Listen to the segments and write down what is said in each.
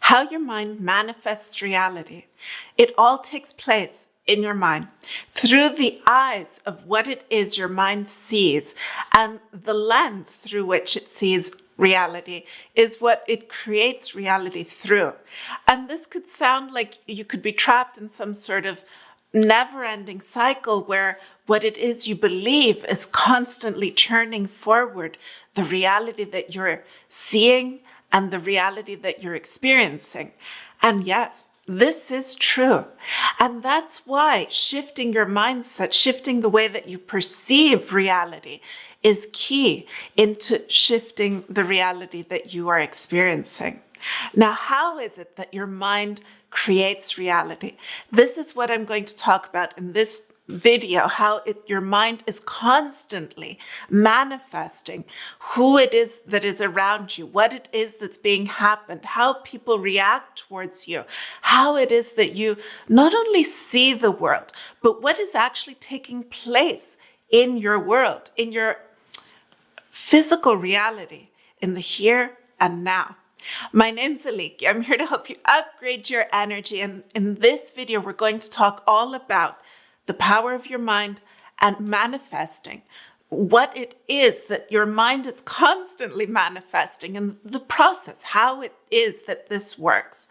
how your mind manifests reality. It all takes place in your mind through the eyes of what it is your mind sees, and the lens through which it sees reality is what it creates reality through. And this could sound like you could be trapped in some sort of never-ending cycle where what it is you believe is constantly churning forward the reality that you're seeing and the reality that you're experiencing. And yes, this is true. And that's why shifting your mindset, shifting the way that you perceive reality is key into shifting the reality that you are experiencing. Now, how is it that your mind creates reality? This is what I'm going to talk about in this video, how your mind is constantly manifesting who it is that is around you, what it is that's being happened, how people react towards you, how it is that you not only see the world, but what is actually taking place in your world, in your physical reality, in the here and now. My name's Aliki. I'm here to help you upgrade your energy. And in this video, we're going to talk all about the power of your mind and manifesting what it is that your mind is constantly manifesting and the process, how it is that this works.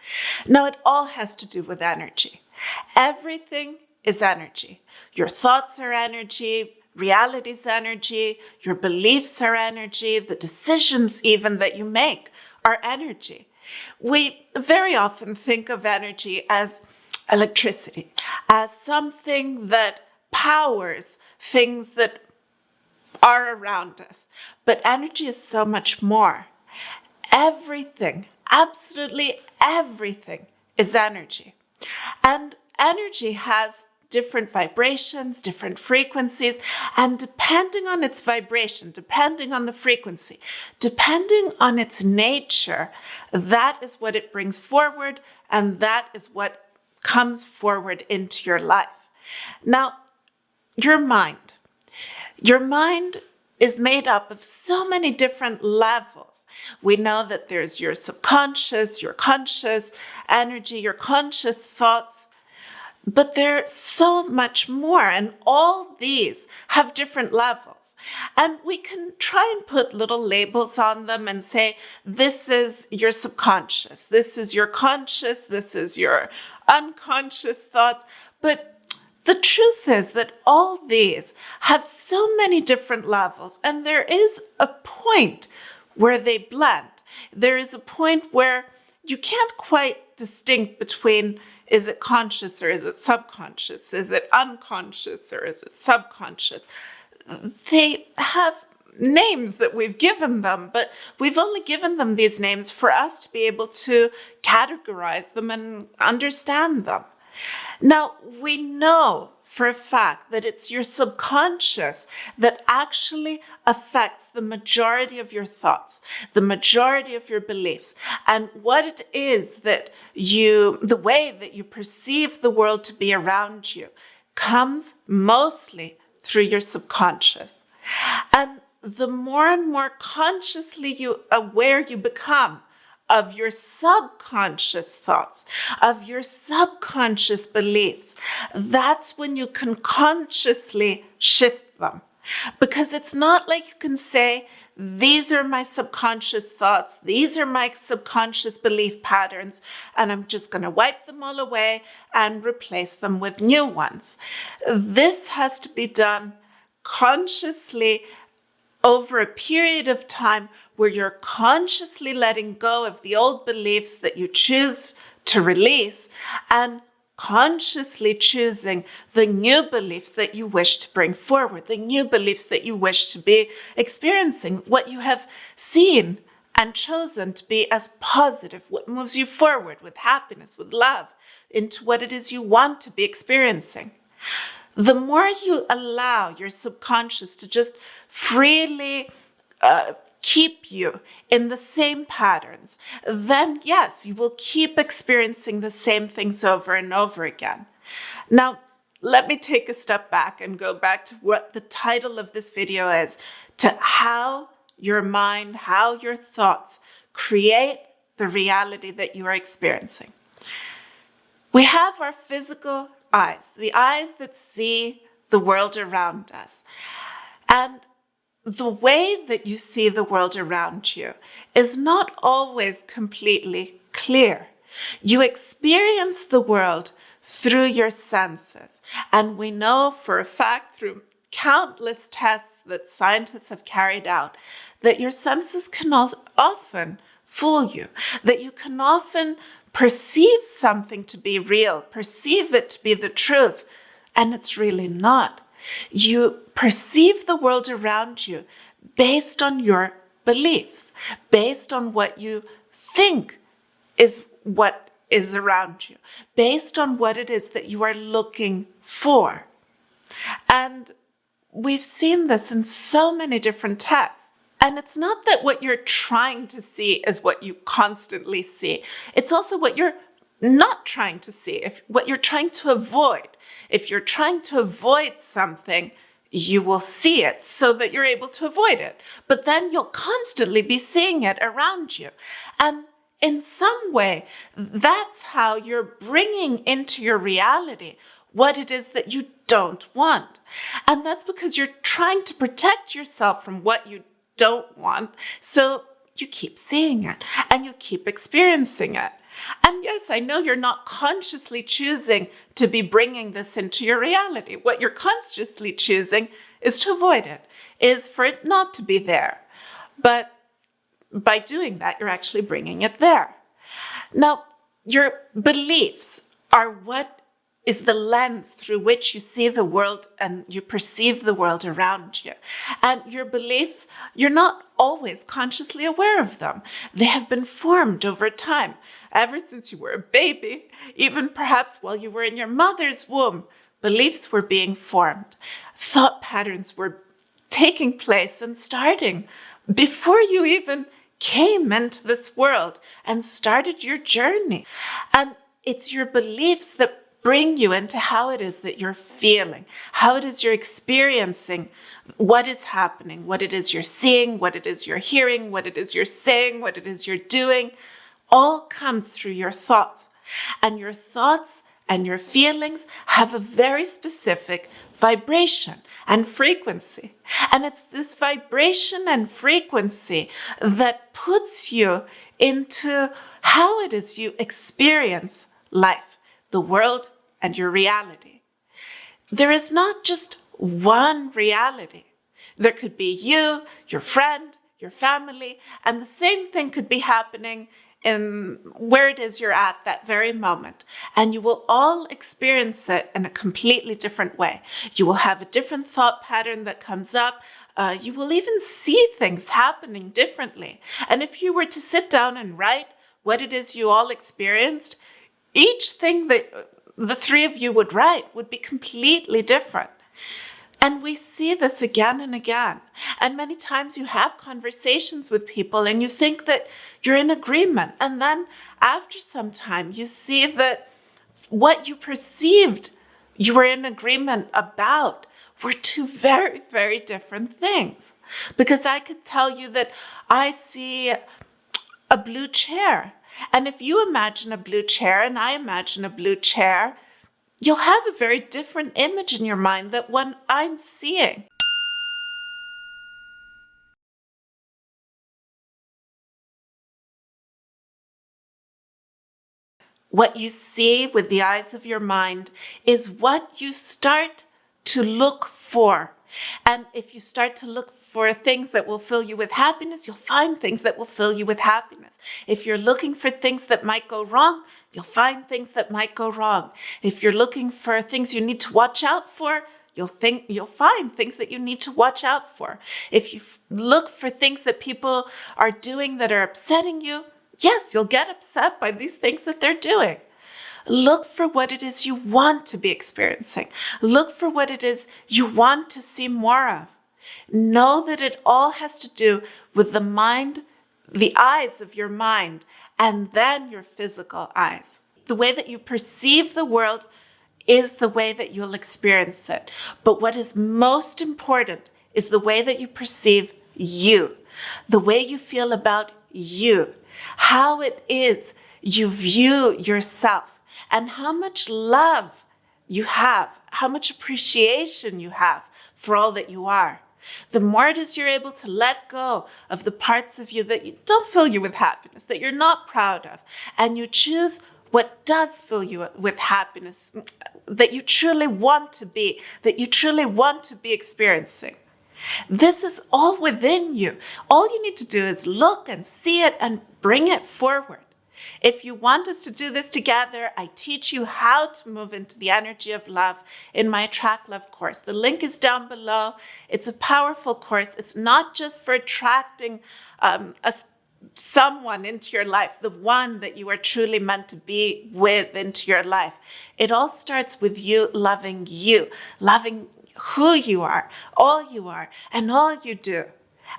Now, it all has to do with energy. Everything is energy. Your thoughts are energy. Reality's energy. Your beliefs are energy. The decisions even that you make are energy. We very often think of energy as electricity, as something that powers things that are around us. But energy is so much more. Everything, absolutely everything is energy. And energy has different vibrations, different frequencies, and depending on its vibration, depending on the frequency, depending on its nature, that is what it brings forward, and that is what comes forward into your life. Now, your mind is made up of so many different levels. We know that there's your subconscious, your conscious energy, your conscious thoughts, but there's so much more, and all these have different levels. And we can try and put little labels on them and say, this is your subconscious, this is your conscious, this is your unconscious thoughts. But the truth is that all these have so many different levels, and there is a point where they blend. There is a point where you can't quite distinguish between, is it conscious or is it subconscious? Is it unconscious or is it subconscious? They have names that we've given them, but we've only given them these names for us to be able to categorize them and understand them. Now, we know for a fact that it's your subconscious that actually affects the majority of your thoughts, the majority of your beliefs, and what it is that the way that you perceive the world to be around you comes mostly through your subconscious. And the more and more consciously aware you become of your subconscious thoughts, of your subconscious beliefs, that's when you can consciously shift them. Because it's not like you can say, these are my subconscious thoughts, these are my subconscious belief patterns, and I'm just going to wipe them all away and replace them with new ones. This has to be done consciously over a period of time where you're consciously letting go of the old beliefs that you choose to release and consciously choosing the new beliefs that you wish to bring forward, the new beliefs that you wish to be experiencing, what you have seen and chosen to be as positive, what moves you forward with happiness, with love, into what it is you want to be experiencing. The more you allow your subconscious to just freely keep you in the same patterns, then yes, you will keep experiencing the same things over and over again. Now, let me take a step back and go back to what the title of this video is, to how your mind, how your thoughts create the reality that you are experiencing. We have our physical eyes, the eyes that see the world around us. And the way that you see the world around you is not always completely clear. You experience the world through your senses. And we know for a fact through countless tests that scientists have carried out that your senses can often fool you, that you can often perceive something to be real, perceive it to be the truth, and it's really not. You perceive the world around you based on your beliefs, based on what you think is what is around you, based on what it is that you are looking for. And we've seen this in so many different tests. And it's not that what you're trying to see is what you constantly see. It's also what you're not trying to see, what you're trying to avoid. If you're trying to avoid something, you will see it so that you're able to avoid it. But then you'll constantly be seeing it around you. And in some way, that's how you're bringing into your reality what it is that you don't want. And that's because you're trying to protect yourself from what you don't want. So you keep seeing it and you keep experiencing it. And yes, I know you're not consciously choosing to be bringing this into your reality. What you're consciously choosing is to avoid it, is for it not to be there. But by doing that, you're actually bringing it there. Now, your beliefs are what is the lens through which you see the world and you perceive the world around you. And your beliefs, you're not always consciously aware of them. They have been formed over time, ever since you were a baby, even perhaps while you were in your mother's womb. Beliefs were being formed. Thought patterns were taking place and starting before you even came into this world and started your journey. And it's your beliefs that bring you into how it is that you're feeling, how it is you're experiencing what is happening, what it is you're seeing, what it is you're hearing, what it is you're saying, what it is you're doing, all comes through your thoughts. And your thoughts and your feelings have a very specific vibration and frequency. And it's this vibration and frequency that puts you into how it is you experience life, the world, and your reality. There is not just one reality. There could be you, your friend, your family, and the same thing could be happening in where it is you're at that very moment. And you will all experience it in a completely different way. You will have a different thought pattern that comes up. You will even see things happening differently. And if you were to sit down and write what it is you all experienced, each thing that the three of you would write would be completely different. And we see this again and again. And many times you have conversations with people and you think that you're in agreement. And then after some time, you see that what you perceived you were in agreement about were two very, very different things. Because I could tell you that I see a blue chair. And if you imagine a blue chair and I imagine a blue chair, you'll have a very different image in your mind than what I'm seeing. What you see with the eyes of your mind is what you start to look for. And if you start to look for things that will fill you with happiness, you'll find things that will fill you with happiness. If you're looking for things that might go wrong, you'll find things that might go wrong. If you're looking for things you need to watch out for, you'll find things that you need to watch out for. If you look for things that people are doing that are upsetting you, yes, you'll get upset by these things that they're doing. Look for what it is you want to be experiencing. Look for what it is you want to see more of. Know that it all has to do with the mind, the eyes of your mind, and then your physical eyes. The way that you perceive the world is the way that you'll experience it. But what is most important is the way that you perceive you, the way you feel about you. how it is you view yourself, and how much love you have, how much appreciation you have for all that you are. The more it is you're able to let go of the parts of you that you don't fill you with happiness, that you're not proud of, and you choose what does fill you with happiness, that you truly want to be, that you truly want to be experiencing. This is all within you. All you need to do is look and see it and bring it forward. If you want us to do this together, I teach you how to move into the energy of love in my Attract Love course. The link is down below. It's a powerful course. It's not just for attracting someone into your life, the one that you are truly meant to be with into your life. It all starts with you, loving who you are, and all you do.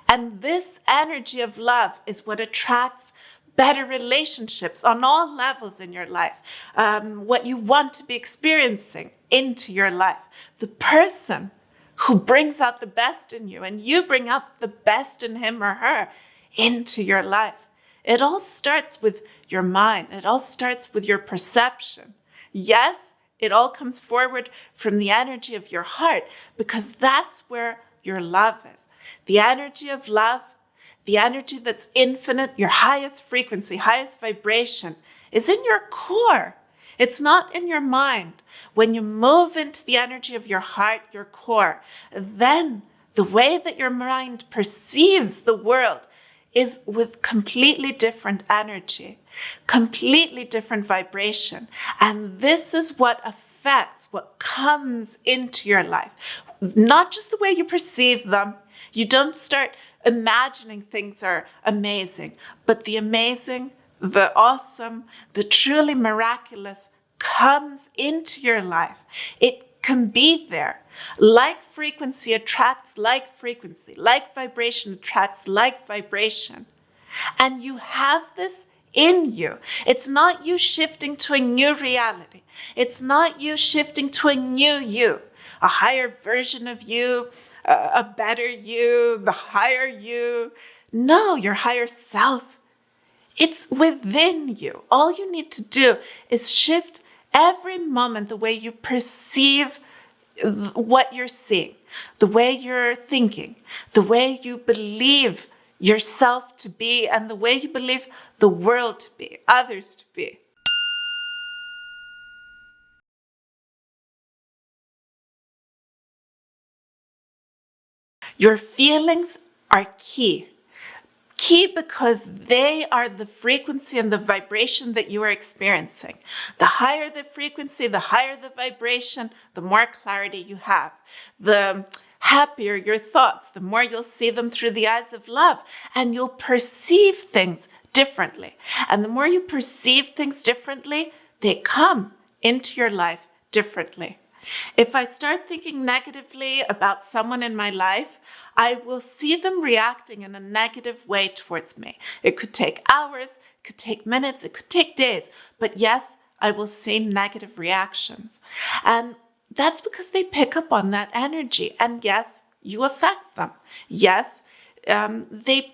And this energy of love is what attracts better relationships on all levels in your life, what you want to be experiencing into your life. The person who brings out the best in you, and you bring out the best in him or her into your life. It all starts with your mind. It all starts with your perception. Yes, it all comes forward from the energy of your heart, because that's where your love is. The energy of love, the energy that's infinite, your highest frequency, highest vibration, is in your core. It's not in your mind. When you move into the energy of your heart, your core, then the way that your mind perceives the world is with completely different energy, completely different vibration. And this is what affects what comes into your life. Not just the way you perceive them. You don't start imagining things are amazing, but the amazing, the awesome, the truly miraculous comes into your life. It can be there. Like frequency attracts like frequency. Like vibration attracts like vibration. And you have this in you. It's not you shifting to a new reality. It's not you shifting to a new you, a higher version of you, a better you, the higher you. No, your higher self. It's within you. All you need to do is shift every moment the way you perceive what you're seeing, the way you're thinking, the way you believe yourself to be, and the way you believe the world to be, others to be. Your feelings are key. Key because they are the frequency and the vibration that you are experiencing. The higher the frequency, the higher the vibration, the more clarity you have. The happier your thoughts, the more you'll see them through the eyes of love, and you'll perceive things differently. And the more you perceive things differently, they come into your life differently. If I start thinking negatively about someone in my life, I will see them reacting in a negative way towards me. It could take hours, it could take minutes, it could take days. But yes, I will see negative reactions. And that's because they pick up on that energy. And yes, you affect them. Yes, they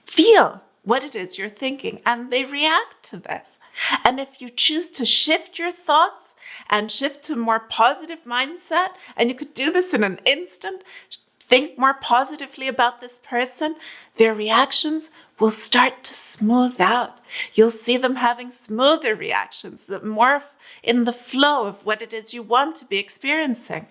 feel what it is you're thinking, and they react to this. And if you choose to shift your thoughts and shift to a more positive mindset, and you could do this in an instant, think more positively about this person, their reactions will start to smooth out. You'll see them having smoother reactions, more in the flow of what it is you want to be experiencing.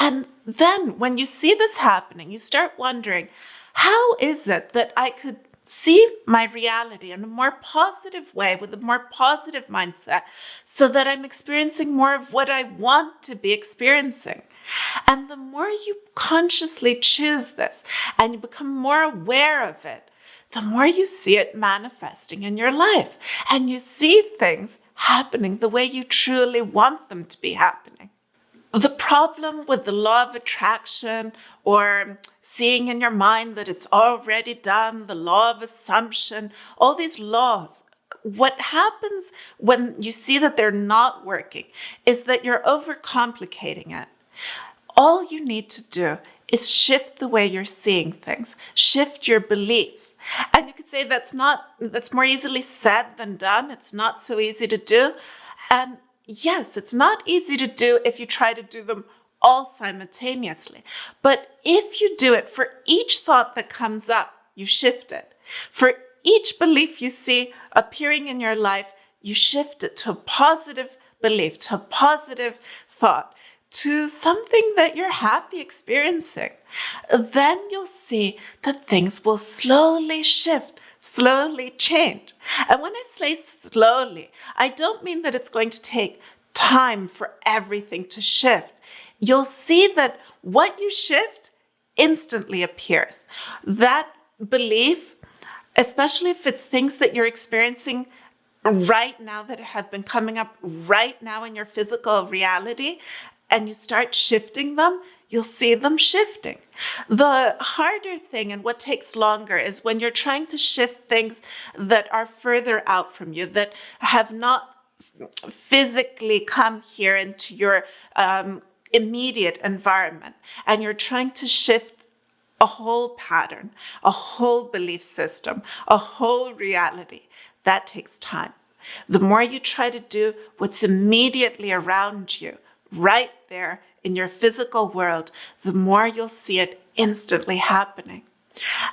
And then when you see this happening, you start wondering, how is it that I could see my reality in a more positive way, with a more positive mindset, so that I'm experiencing more of what I want to be experiencing? And the more you consciously choose this and you become more aware of it, the more you see it manifesting in your life, and you see things happening the way you truly want them to be happening. The problem with the law of attraction, or seeing in your mind that it's already done, the law of assumption, all these laws, what happens when you see that they're not working is that you're overcomplicating it. All you need to do is shift the way you're seeing things, shift your beliefs. And you could say that's more easily said than done. It's not so easy to do. And yes, it's not easy to do if you try to do them all simultaneously. But if you do it, for each thought that comes up, you shift it. For each belief you see appearing in your life, you shift it to a positive belief, to a positive thought, to something that you're happy experiencing. Then you'll see that things will slowly shift, slowly change. And when I say slowly, I don't mean that it's going to take time for everything to shift. You'll see that what you shift instantly appears. That belief, especially if it's things that you're experiencing right now that have been coming up right now in your physical reality, and you start shifting them, you'll see them shifting. The harder thing and what takes longer is when you're trying to shift things that are further out from you, that have not physically come here into your immediate environment, and you're trying to shift a whole pattern, a whole belief system, a whole reality. That takes time. The more you try to do what's immediately around you, right there in your physical world, the more you'll see it instantly happening.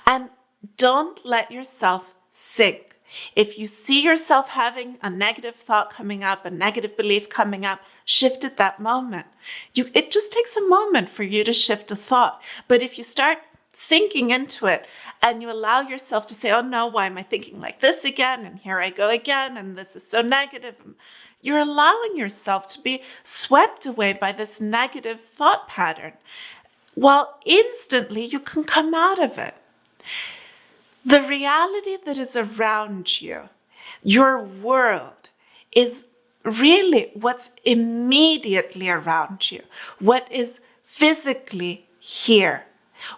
And don't let yourself sink. If you see yourself having a negative thought coming up, a negative belief coming up, shift at that moment. It just takes a moment for you to shift a thought. But if you start sinking into it and you allow yourself to say, oh no, why am I thinking like this again? And here I go again, and this is so negative. You're allowing yourself to be swept away by this negative thought pattern. While instantly you can come out of it. The reality that is around you, your world, is really what's immediately around you, what is physically here,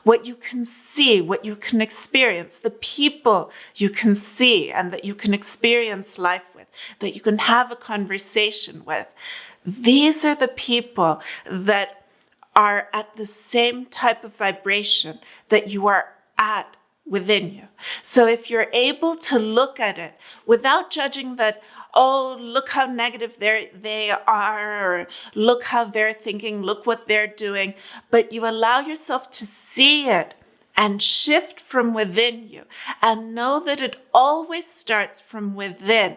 what you can see, what you can experience, the people you can see and that you can experience life with, that you can have a conversation with. These are the people that are at the same type of vibration that you are at within you. So if you're able to look at it without judging that, oh, look how negative they are, or look how they're thinking, look what they're doing, but you allow yourself to see it and shift from within you and know that it always starts from within.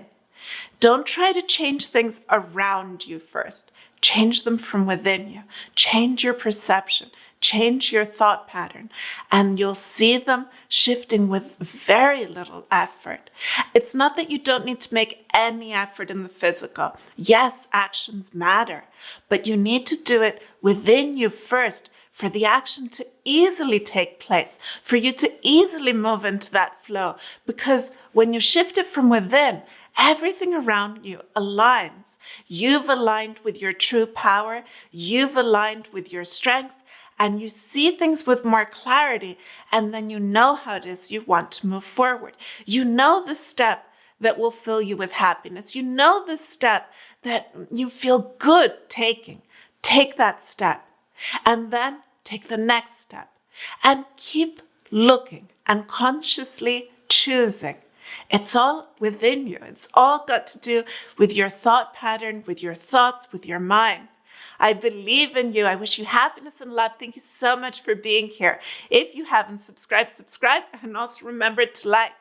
Don't try to change things around you first. Change them from within you. Change your perception. Change your thought pattern. And you'll see them shifting with very little effort. It's not that you don't need to make any effort in the physical. Yes, actions matter. But you need to do it within you first for the action to easily take place, for you to easily move into that flow. Because when you shift it from within, everything around you aligns. You've aligned with your true power. You've aligned with your strength. And you see things with more clarity. And then you know how it is you want to move forward. You know the step that will fill you with happiness. You know the step that you feel good taking. Take that step. And then take the next step. And keep looking and consciously choosing. It's all within you. It's all got to do with your thought pattern, with your thoughts, with your mind. I believe in you. I wish you happiness and love. Thank you so much for being here. If you haven't subscribed, subscribe. And also remember to like.